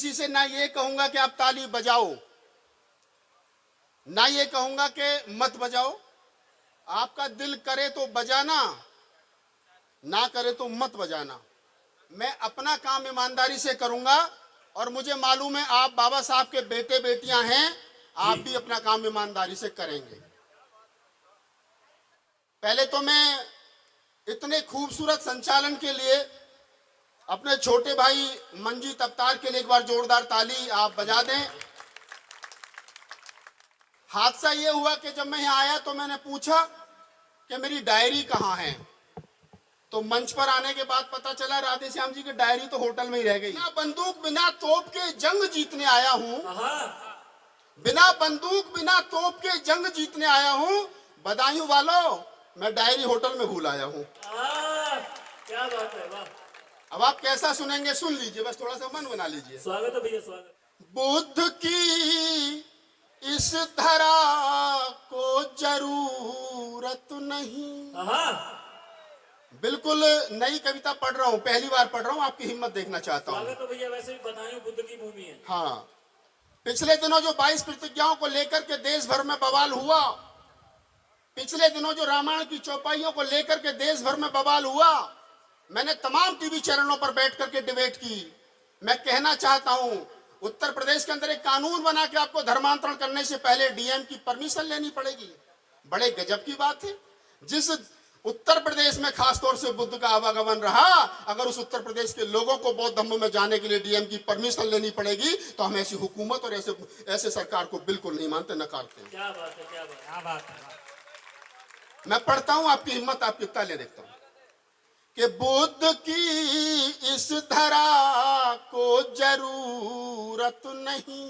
किसी से ना ये कहूंगा कि आप ताली बजाओ, ना ये कहूंगा कि मत बजाओ। आपका दिल करे तो बजाना, ना करे तो मत बजाना। मैं अपना काम ईमानदारी से करूंगा और मुझे मालूम है आप बाबा साहब के बेटे बेटियां हैं, आप भी अपना काम ईमानदारी से करेंगे। पहले तो मैं इतने खूबसूरत संचालन के लिए अपने छोटे भाई मंजीत अवतार के लिए एक बार जोरदार ताली आप बजा दें। हादसा ये हुआ कि जब मैं यहाँ आया तो मैंने पूछा कि मेरी डायरी कहाँ है, तो मंच पर आने के बाद पता चला राधे श्याम जी की डायरी तो होटल में ही रह गई। बिना बंदूक बिना तोप के जंग जीतने आया हूँ, बिना बंदूक बिना तोप के जंग जीतने आया हूँ। बदायूं वालों, मैं डायरी होटल में भूल आया हूँ। क्या बात है, वाह। अब आप कैसा सुनेंगे सुन लीजिए, बस थोड़ा सा मन बना लीजिए। स्वागत है भैया, स्वागत। बुद्ध की इस धरा को जरूरत नहीं। बिल्कुल नई कविता पढ़ रहा हूँ, पहली बार पढ़ रहा हूँ, आपकी हिम्मत देखना चाहता हूँ। स्वागत है भैया, वैसे भी बदायूं बुद्ध की भूमि है। हाँ, पिछले दिनों जो 22 प्रतिज्ञाओं को लेकर के देश भर में बवाल हुआ, पिछले दिनों जो रामायण की चौपाइयों को लेकर के देश भर में बवाल हुआ, मैंने तमाम टीवी चैनलों पर बैठ करके डिबेट की। मैं कहना चाहता हूं, उत्तर प्रदेश के अंदर एक कानून बना के आपको धर्मांतरण करने से पहले डीएम की परमिशन लेनी पड़ेगी। बड़े गजब की बात है। जिस उत्तर प्रदेश में खासतौर से बुद्ध का आवागमन रहा, अगर उस उत्तर प्रदेश के लोगों को बौद्ध धम्म में जाने के लिए डीएम की परमिशन लेनी पड़ेगी, तो हम ऐसी हुकूमत और ऐसे सरकार को बिल्कुल नहीं मानते, नकारते हैं। क्या बात है, क्या बात, क्या बात है। मैं पढ़ता हूं, आपकी हिम्मत आप कितना ले देखता हूं कि बुद्ध की इस धरा को जरूरत नहीं।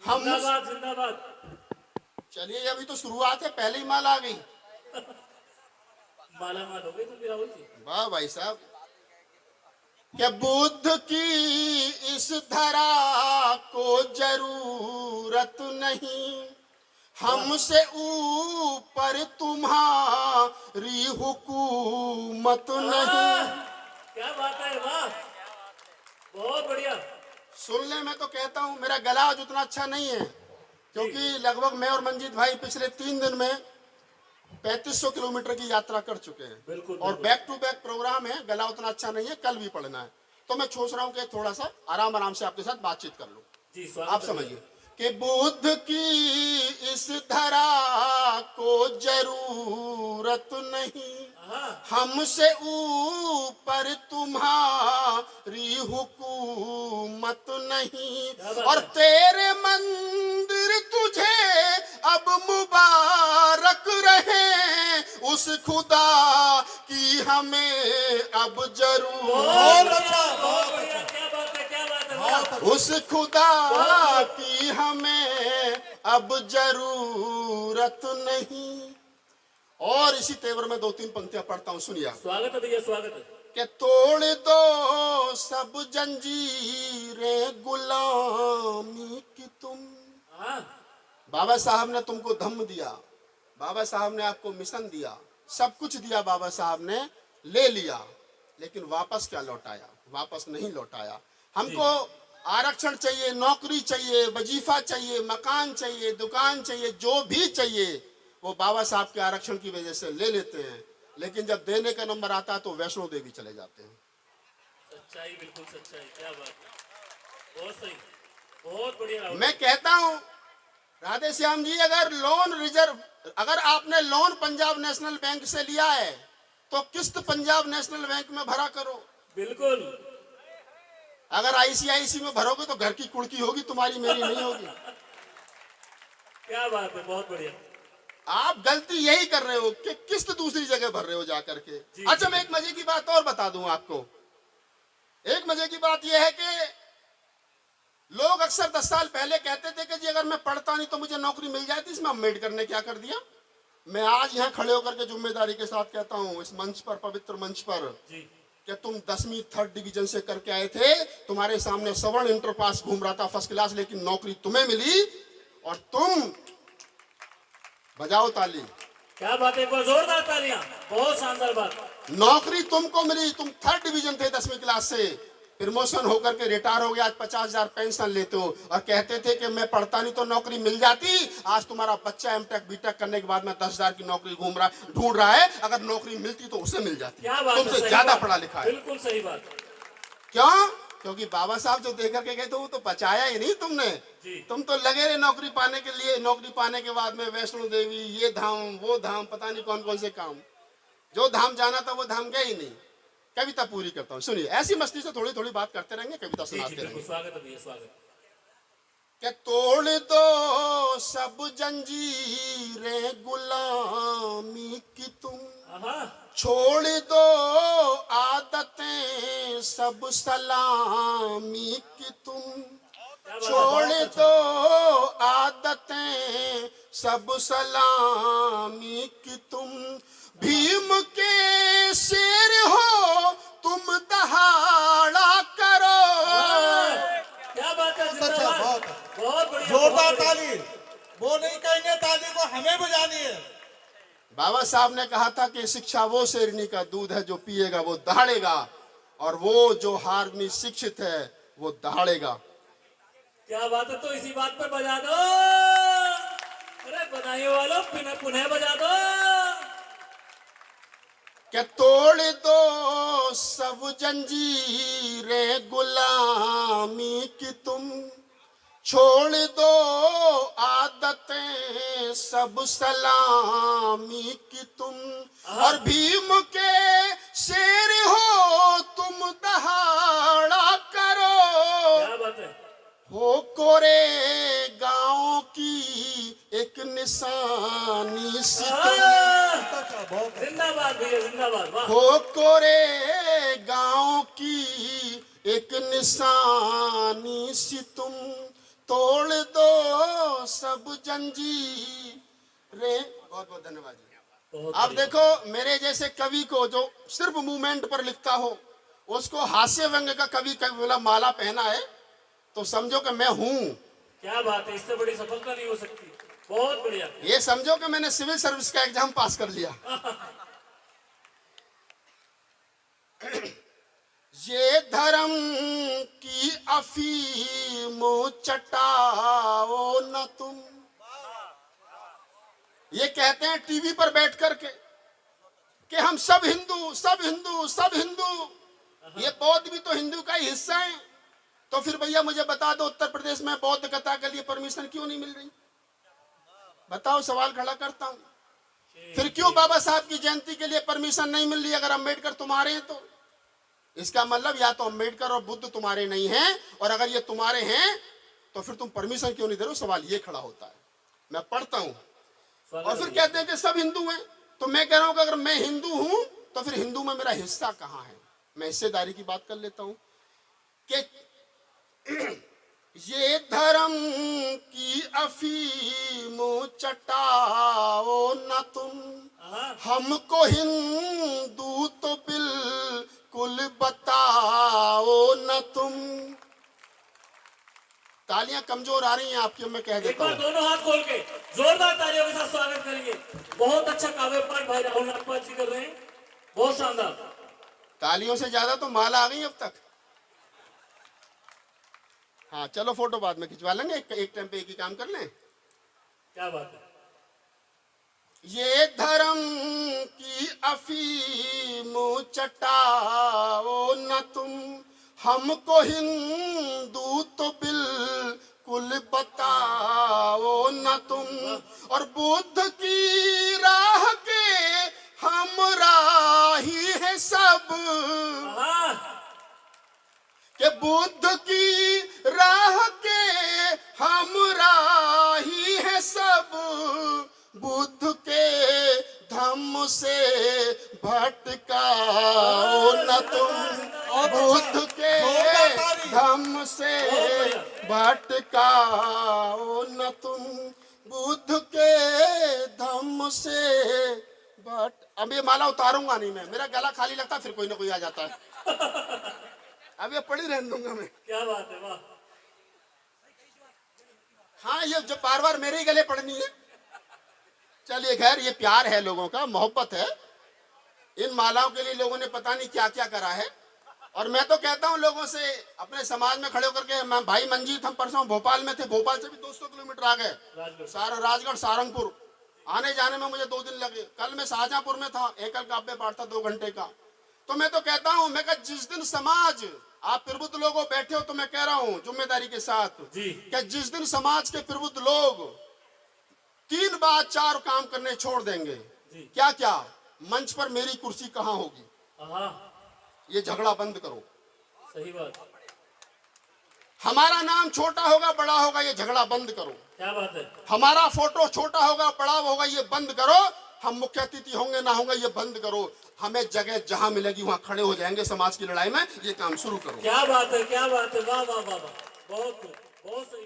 हम जिंदाबाद, जिंदाबाद। चलिए, अभी तो शुरुआत है, पहले ही माल आ गई। माला माल हो गई तुम भी राहुल जी। वाह भाई साहब। क्या बुद्ध की इस धरा को जरूरत नहीं, हमसे ऊपर तुम्हारी हुकूमत नहीं। क्या बात है, वाह, बहुत बढ़िया। सुन ले, मैं तो कहता हूं मेरा गला आज उतना अच्छा नहीं है, क्योंकि लगभग मैं और मंजीत भाई पिछले 3 दिन में 3500 किलोमीटर की यात्रा कर चुके हैं। बिल्कुल, और बैक टू बैक प्रोग्राम है, गला उतना अच्छा नहीं है, कल भी पढ़ना है, तो मैं सोच रहा हूं कि थोड़ा सा आराम आराम से आपके साथ बातचीत कर लूं। जी, स्वागत। आप समझिए कि बुद्ध की इस धरा को जरूरत नहीं, हमसे ऊपर तुम्हारी हुकूमत नहीं। और तेरे मंदिर तुझे अब मुबारक रहे, उस खुदा की हमें अब जरूरत। बहुत बढ़िया, क्या बात है, क्या बात है, वाह। उस खुदा की हमें अब जरूरत नहीं। और इसी तेवर में 2-3 पंक्तियां पढ़ता हूं, सुनिए। स्वागत है भैया, स्वागत है। कि तोड़ दो सब जंजीरें गुलामी की तुम। बाबा साहब ने तुमको धम्म दिया, बाबा साहब ने आपको मिशन दिया, सब कुछ दिया बाबा साहब ने, ले लिया, लेकिन वापस क्या लौटाया? वापस नहीं लौटाया। हमको आरक्षण चाहिए, नौकरी चाहिए, वजीफा चाहिए, मकान चाहिए, दुकान चाहिए, जो भी चाहिए वो बाबा साहब के आरक्षण की वजह से ले लेते हैं, लेकिन जब देने का नंबर आता है तो वैष्णो देवी चले जाते हैं। सच्चाई, बिल्कुल सच्चाई, क्या बात है, बहुत सही, बहुत बढ़िया। मैं कहता हूं राधे श्याम जी, अगर आपने लोन पंजाब नेशनल बैंक से लिया है तो किस्त पंजाब नेशनल बैंक में भरा करो। बिल्कुल। अगर आईसीआईसी में भरोगे तो घर की कुड़की होगी, तुम्हारी मेरी नहीं होगी। क्या बात है, बहुत बढ़िया। आप गलती यही कर रहे हो कि किस्त दूसरी जगह भर रहे हो जाकर के। अच्छा, मैं एक मजे की बात और बता दूं आपको। एक मजे की बात यह है कि लोग अक्सर 10 साल पहले कहते थे कि जी अगर मैं पढ़ता नहीं तो मुझे नौकरी मिल जाती। इसमें अम्बेडकर ने क्या कर दिया? मैं आज यहाँ खड़े होकर के जिम्मेदारी के साथ कहता हूँ, इस मंच पर, पवित्र मंच पर, कि तुम 10वीं 3rd डिवीजन से करके आए थे, तुम्हारे सामने सवर्ण इंटर पास घूम रहा था, फर्स्ट क्लास, लेकिन नौकरी तुम्हें मिली और तुम बजाओ ताली। क्या बात है, एक बार जोरदार तालियां, बहुत शानदार बात। नौकरी तुमको मिली, तुम 3rd डिवीजन थे 10वीं क्लास से, प्रमोशन होकर के रिटायर हो गया, आज 50,000 पेंशन लेते हो और कहते थे कि मैं पढ़ता नहीं तो नौकरी मिल जाती। आज तुम्हारा बच्चा एमटेक बीटेक करने के बाद में 10,000 की नौकरी ढूंढ रहा है, अगर नौकरी मिलती तो उसे मिल जाती, क्या बात है, तुमसे सही ज्यादा बात, पढ़ा लिखा है। बिल्कुल सही बात। क्यों? क्योंकि बाबा साहब जो देकर के गए थे वो तो बचाया ही नहीं तुमने। जी। तुम तो लगे रहे नौकरी पाने के लिए, नौकरी पाने के बाद में वैष्णो देवी, ये धाम वो धाम, पता नहीं कौन कौन से काम। जो धाम जाना था वो धाम गए ही नहीं। कविता पूरी करता हूँ, सुनिए। ऐसी मस्ती से थोड़ी थोड़ी बात करते रहेंगे, कविता जी जी सुनाते बिल्कुल, रहेंगे। स्वागत है भैया, स्वागत। कि तोड़ दो सब जंजीरें गुलामी की तुम, हाँ, छोड़ दो आदतें सब सलामी की तुम, क्या बात है, छोड़ दो आदतें सब सलामी की तुम, भीम के शेर हो तुम दहाड़ा करो। क्या बात है, अच्छा, जिंदाबाद, बहुत बहुत बढ़िया, जोरदार बहुत बढ़िया। ताली। वो नहीं कहेंगे ताली को हमें बजानी है। बाबा साहब ने कहा था कि शिक्षा वो शेरनी का दूध है, जो पिएगा वो दहाड़ेगा, और वो जो आदमी शिक्षित है वो दहाड़ेगा। क्या बात है, तो इसी बात पर बजा दो। अरे बधाई वालों, पुनः पुनः बजा दो। कि तोड़ दो सब जंजीरें गुलामी की तुम, छोड़ दो आदतें सब सलामी की तुम, और भीम के शेर हो तुम दहाड़ा करो। क्या बात है, हो कोरे गांव की एक निशानी सी तुम, अच्छा, बहुत जिंदाबाद भैया, जिंदाबाद, वाह। हो कोरे गांव की एक निशानी सी तुम, तोड़ दो सब जंजीरें। बहुत बहुत धन्यवाद जी। बहुत अब बढ़िया। देखो, मेरे जैसे कवि को जो सिर्फ मूवमेंट पर लिखता हो, उसको हास्य व्यंग का कवि बोला माला पहना है, तो समझो कि मैं हूं। क्या बात है, इससे बड़ी सफलता नहीं हो सकती। बहुत बढ़िया। ये समझो कि मैंने सिविल सर्विस का एग्जाम पास कर लिया। ये धर्म की अफीम चटाओ न तुम, ये कहते हैं टीवी पर बैठ करके कि हम सब हिंदू, सब हिंदू, सब हिंदू। ये बौद्ध भी तो हिंदू का ही हिस्सा है। तो फिर भैया मुझे बता दो, उत्तर प्रदेश में बौद्ध कथा के लिए परमिशन क्यों नहीं मिल रही? बताओ, सवाल खड़ा करता हूं। फिर क्यों बाबा साहब की जयंती के लिए परमिशन नहीं मिल रही? अगर अम्बेडकर तुम्हारे हैं तो इसका मतलब या तो अम्बेडकर और बुद्ध तुम्हारे नहीं हैं, और अगर ये तुम्हारे हैं तो फिर तुम परमिशन क्यों नहीं दे रहे हो? सवाल ये खड़ा होता है। मैं पढ़ता हूं, और फिर कहते हैं कि सब हिंदू हैं। तो मैं कह रहा हूं कि अगर मैं हिंदू हूं तो फिर हिंदू में मेरा हिस्सा कहां है? मैं हिस्सेदारी की बात कर लेता हूं कि ये धर्म की अफीम चटाओ न तुम, हमको हिंदू तो बिल्कुल बताओ न तुम। तालियां कमजोर आ रही हैं आपकी, मैं कह एक देता बार हूं। दोनों हाथ खोल के जोरदार तालियों के साथ स्वागत करेंगे। बहुत अच्छा काव्य पाठ भाई राहुल नागपाल जी कर रहे हैं, बहुत शानदार। तालियों से ज्यादा तो माला आ गई अब तक। हाँ चलो, फोटो बाद में खिंचवा लेंगे, एक टाइम पे एक ही काम कर लें। क्या बात है, ये धर्म की अफीम चटाओ न तुम, हमको हिंदू तो बिल्कुल बताओ न तुम, और बुद्ध की राह के हम राही है सब, कि बुद्ध की राह के हम राही है सब, बुद्ध के धम्म से भटकाओ न तुम, बुद्ध के धम्म से भटकाओ न तुम, बुद्ध के धम्म से भट। अब ये माला उतारूंगा नहीं मैं, मेरा गला खाली लगता फिर कोई ना कोई आ जाता है। अब ये पढ़ी रहने दूंगा मैं। क्या बात है, वाह। हाँ, ये जो बार बार मेरे ही गले पड़नी है। चलिए खैर, ये प्यार है लोगों का, मोहब्बत है। इन मालाओं के लिए लोगों ने पता नहीं क्या क्या करा है, और मैं तो कहता हूं लोगों से, अपने समाज में खड़े होकर के, मैं भाई मंजीत, हम परसों भोपाल में थे, भोपाल से भी 200 किलोमीटर आ गए, राजगढ़ सारंगपुर, आने जाने में मुझे 2 दिन लगे। कल मैं शाहजहांपुर में था, एकल काव्य पाठ था 2 घंटे का। तो मैं तो कहता हूं, मैं कहा जिस दिन समाज, आप प्रबुद्ध लोगों बैठे हो तो मैं कह रहा हूं जिम्मेदारी के साथ कि जिस दिन समाज के प्रबुद्ध लोग 3 बात 4 काम करने छोड़ देंगे, क्या क्या, मंच पर मेरी कुर्सी कहां होगी, ये झगड़ा बंद करो। सही बात, हमारा नाम छोटा होगा बड़ा होगा, ये झगड़ा बंद करो। क्या बात है, हमारा फोटो छोटा होगा बड़ा होगा, ये बंद करो। हम मुख्य अतिथि होंगे ना होंगे, ये बंद करो। हमें जगह जहां मिलेगी वहां खड़े हो जाएंगे समाज की लड़ाई में, ये काम शुरू करो। क्या बात है, क्या बात है, वाह वाह वाह वाह, बहुत बहुत सही।